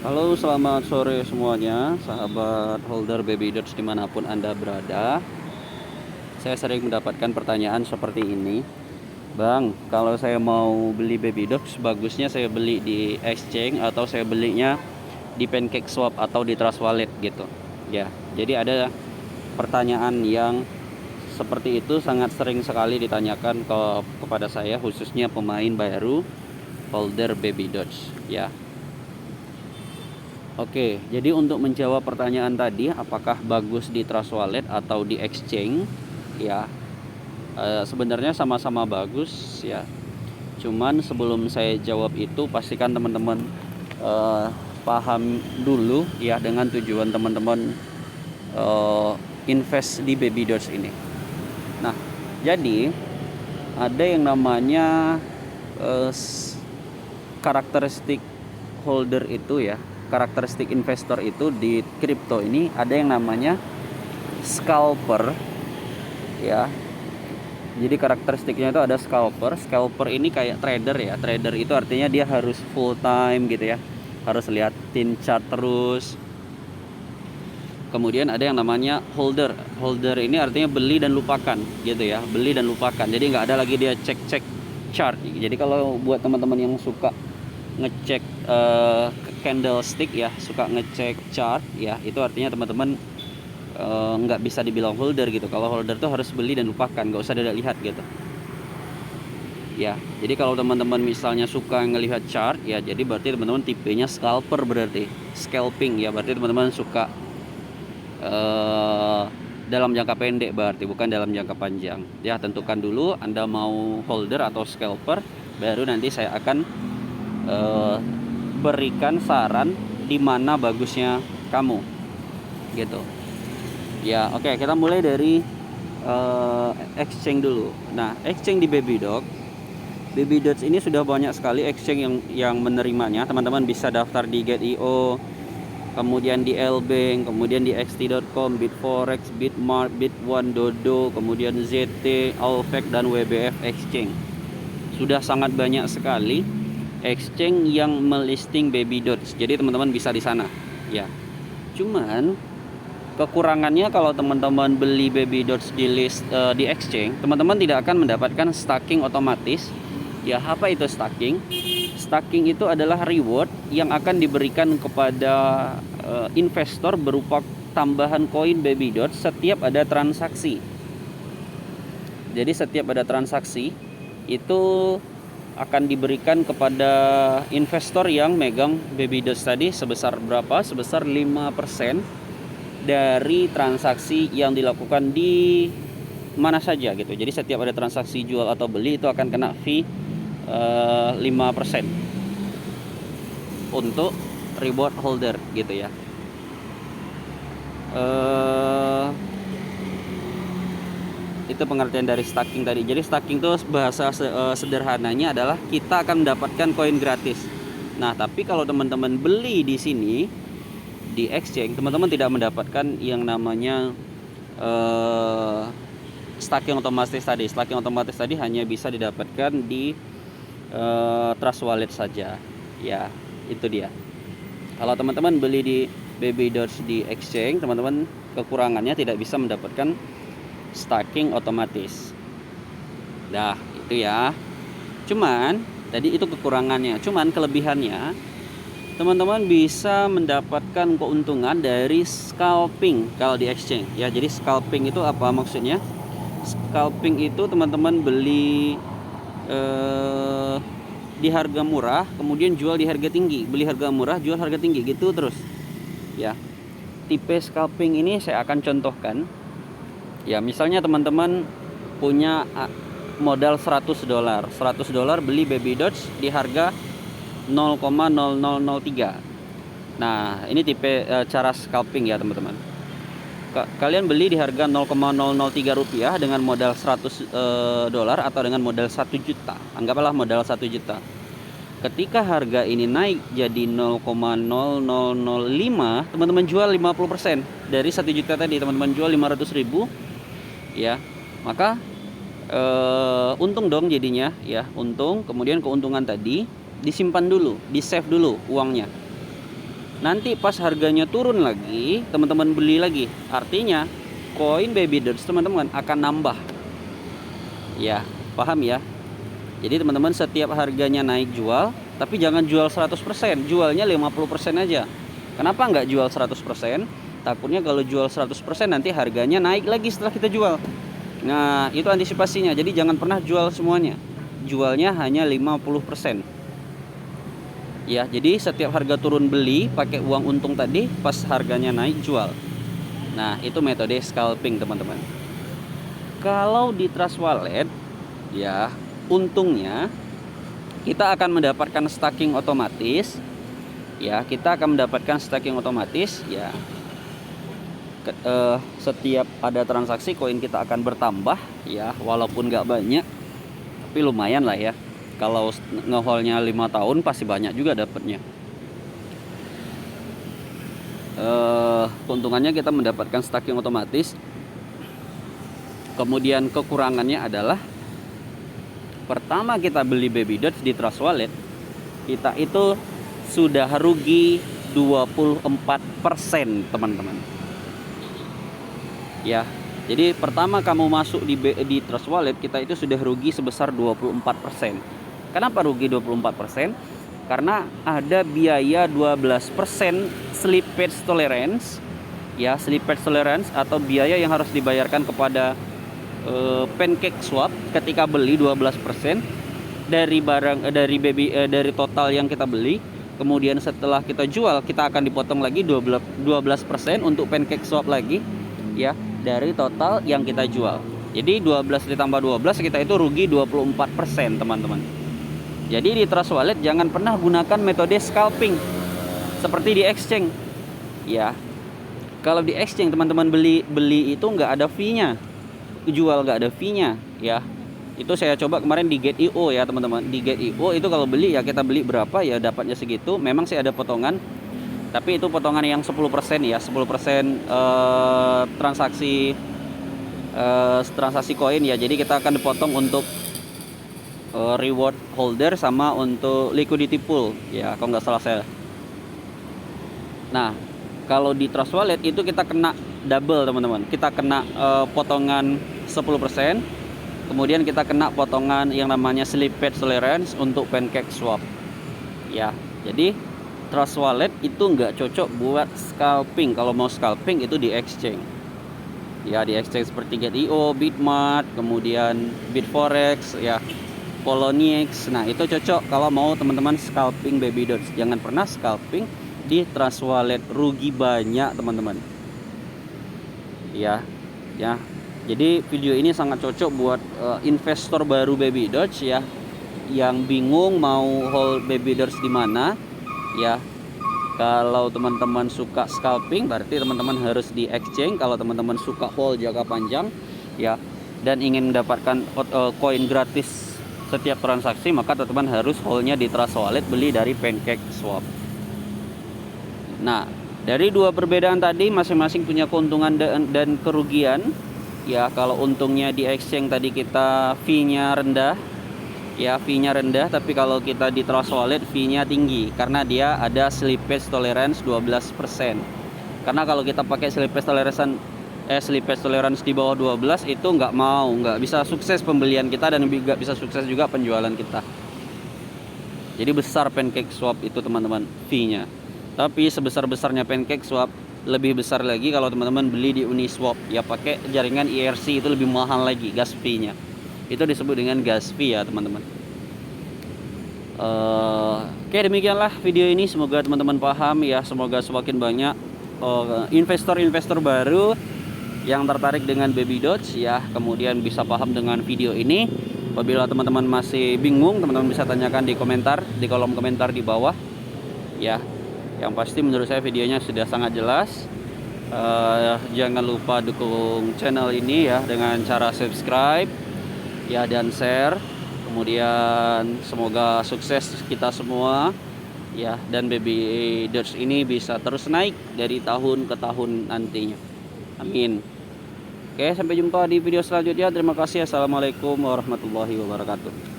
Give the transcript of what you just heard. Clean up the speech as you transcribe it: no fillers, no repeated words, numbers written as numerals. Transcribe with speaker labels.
Speaker 1: Halo, selamat sore semuanya, sahabat holder Baby Dots dimanapun Anda berada. Saya sering mendapatkan pertanyaan seperti ini, Bang, kalau saya mau beli Baby Dots, bagusnya saya beli di Exchange atau saya belinya di Pancake Swap atau di Trust Wallet gitu. Ya, jadi ada pertanyaan yang seperti itu sangat sering sekali ditanyakan kepada saya, khususnya pemain baru holder Baby Dots. Ya, oke, jadi untuk menjawab pertanyaan tadi, apakah bagus di Trust Wallet atau di Exchange? Ya, sebenarnya sama-sama bagus ya. Cuman sebelum saya jawab itu, pastikan teman-teman eh, paham dulu ya dengan tujuan teman-teman eh, invest di Baby Dots ini. Nah, jadi ada yang namanya eh, karakteristik holder itu ya, karakteristik investor itu di kripto ini ada yang namanya scalper ya. Jadi karakteristiknya itu ada scalper. Scalper ini kayak trader ya. Trader itu artinya dia harus full time gitu ya, harus liatin chart terus. Kemudian ada yang namanya holder. Holder ini artinya beli dan lupakan gitu ya, beli dan lupakan. Jadi nggak ada lagi dia cek-cek chart. Jadi kalau buat teman-teman yang suka ngecek candlestick ya, suka ngecek chart ya, itu artinya teman-teman nggak bisa dibilang holder gitu. Kalau holder tuh harus beli dan lupakan, nggak usah lihat gitu ya. Jadi kalau teman-teman misalnya suka ngelihat chart ya, jadi berarti teman-teman tipenya scalper, berarti scalping ya, berarti teman-teman suka dalam jangka pendek, berarti bukan dalam jangka panjang ya. Tentukan dulu Anda mau holder atau scalper, baru nanti saya akan berikan saran di mana bagusnya kamu gitu ya. Oke, kita mulai dari exchange dulu. Nah, exchange di Baby Dots ini sudah banyak sekali exchange yang menerimanya. Teman-teman bisa daftar di Get.io, kemudian di Lbank, kemudian di xt.com, Bitforex, Bitmart, Bit1, Dodo, kemudian ZT, Allfac, dan WBF Exchange. Sudah sangat banyak sekali exchange yang melisting Baby Dots. Jadi teman-teman bisa di sana ya. Cuman kekurangannya kalau teman-teman beli Baby Dots di di exchange, teman-teman tidak akan mendapatkan stacking otomatis. Ya, apa itu stacking? Stacking itu adalah reward yang akan diberikan kepada investor berupa tambahan koin Baby Dots setiap ada transaksi. Jadi setiap ada transaksi itu akan diberikan kepada investor yang megang Baby Dots tadi sebesar berapa? Sebesar 5% dari transaksi yang dilakukan di mana saja gitu. Jadi setiap ada transaksi jual atau beli itu akan kena fee 5% untuk reward holder gitu ya. Itu pengertian dari stacking tadi. Jadi stacking itu bahasa sederhananya adalah kita akan mendapatkan koin gratis. Nah, tapi kalau teman-teman beli di sini di exchange, teman-teman tidak mendapatkan yang namanya stacking otomatis tadi. Stacking otomatis tadi hanya bisa didapatkan di Trust Wallet saja. Ya, itu dia. Kalau teman-teman beli di Baby Dots di exchange, teman-teman kekurangannya tidak bisa mendapatkan stacking otomatis. Nah, itu ya. Cuman tadi itu kekurangannya. Cuman kelebihannya, teman-teman bisa mendapatkan keuntungan dari scalping kalau di exchange ya. Jadi scalping itu apa maksudnya? Scalping itu teman-teman beli di harga murah, kemudian jual di harga tinggi, beli harga murah, jual harga tinggi gitu terus ya. Tipe scalping ini saya akan contohkan ya. Misalnya teman-teman punya modal $100, $100 beli Baby Dots di harga 0,0003. Nah, ini tipe cara scalping ya teman-teman. Kalian beli di harga 0,003 rupiah dengan modal $100 atau dengan modal 1 juta. Anggaplah modal 1 juta. Ketika harga ini naik jadi 0,0005, teman-teman jual 50% dari 1 juta tadi. Teman-teman jual 500.000 ya. Maka untung dong jadinya ya, untung. Kemudian keuntungan tadi disimpan dulu, di save dulu uangnya Nanti pas harganya turun lagi, teman-teman beli lagi. Artinya koin Baby Dots teman-teman akan nambah. Ya, paham ya? Jadi teman-teman setiap harganya naik jual, tapi jangan jual 100%, jualnya 50% aja. Kenapa nggak jual 100%? Takutnya kalau jual 100% nanti harganya naik lagi setelah kita jual. Nah, itu antisipasinya. Jadi jangan pernah jual semuanya. Jualnya hanya 50%. Ya, jadi setiap harga turun beli pakai uang untung tadi, pas harganya naik jual. Nah, itu metode scalping, teman-teman. Kalau di Trust Wallet, ya, untungnya kita akan mendapatkan stacking otomatis. Ya, kita akan mendapatkan stacking otomatis, ya. Setiap ada transaksi koin kita akan bertambah, ya, walaupun nggak banyak, tapi lumayan lah ya. Kalau ngeholnya 5 tahun pasti banyak juga dapatnya. Keuntungannya kita mendapatkan stacking otomatis. Kemudian kekurangannya adalah pertama kita beli Baby Dots di Trust Wallet, kita itu sudah rugi 24%, teman-teman. Ya, jadi pertama kamu masuk di Trust Wallet, kita itu sudah rugi sebesar 24%. Kenapa rugi 24%? Karena ada biaya 12% slippage tolerance. Ya, slippage tolerance atau biaya yang harus dibayarkan kepada PancakeSwap ketika beli 12% dari barang dari total yang kita beli. Kemudian setelah kita jual, kita akan dipotong lagi 12% untuk PancakeSwap lagi, ya, dari total yang kita jual. Jadi 12 ditambah 12, kita itu rugi 24%, teman-teman. Jadi di Trust Wallet jangan pernah gunakan metode scalping seperti di exchange. Ya, kalau di exchange teman-teman beli itu nggak ada fee-nya, jual nggak ada fee-nya, ya. Itu saya coba kemarin di Get.io ya, teman-teman. Di Get.io itu kalau beli ya kita beli berapa ya dapatnya segitu. Memang sih ada potongan, tapi itu potongan yang 10% ya, 10% transaksi koin ya. Jadi kita akan dipotong untuk reward holder sama untuk liquidity pool ya, kalau nggak salah saya. Nah, kalau di Trust Wallet itu kita kena double, teman-teman. Kita kena potongan 10%, kemudian kita kena potongan yang namanya slippage tolerance untuk PancakeSwap ya. Jadi Trust Wallet itu nggak cocok buat scalping. Kalau mau scalping itu di exchange ya, di exchange seperti Get.io, Bitmart, kemudian Bitforex ya, Poloniex. Nah, itu cocok kalau mau teman-teman scalping Baby Dots. Jangan pernah scalping di Trust Wallet, rugi banyak, teman-teman. Ya. Jadi video ini sangat cocok buat investor baru Baby Dots ya, yang bingung mau hold Baby Dots di mana ya. Kalau teman-teman suka scalping, berarti teman-teman harus di exchange. Kalau teman-teman suka hold jangka panjang ya, dan ingin mendapatkan koin gratis setiap transaksi, maka teman-teman harus holdnya di Trust Wallet, beli dari PancakeSwap. Nah, dari dua perbedaan tadi masing-masing punya keuntungan dan kerugian ya. Kalau untungnya di exchange tadi kita fee-nya rendah ya, fee-nya rendah, tapi kalau kita di Trust Wallet fee-nya tinggi karena dia ada slippage tolerance 12%. Karena kalau kita pakai slippage tolerance di bawah 12 itu nggak bisa sukses pembelian kita, dan nggak bisa sukses juga penjualan kita. Jadi besar PancakeSwap itu, teman-teman, fee-nya. Tapi sebesar-besarnya PancakeSwap, lebih besar lagi kalau teman-teman beli di Uniswap ya, pakai jaringan IRC, itu lebih mahal lagi gas fee-nya. Itu disebut dengan gas fee ya, teman-teman. Oke, demikianlah video ini, semoga teman-teman paham ya. Semoga semakin banyak investor-investor baru yang tertarik dengan Baby Dots ya, kemudian bisa paham dengan video ini. Apabila teman-teman masih bingung, teman-teman bisa tanyakan di kolom komentar di bawah ya. Yang pasti menurut saya videonya sudah sangat jelas. Jangan lupa dukung channel ini ya dengan cara subscribe ya, dan share. Kemudian semoga sukses kita semua ya, dan Baby Dots ini bisa terus naik dari tahun ke tahun nantinya. Amin. Oke, sampai jumpa di video selanjutnya. Terima kasih. Assalamualaikum warahmatullahi wabarakatuh.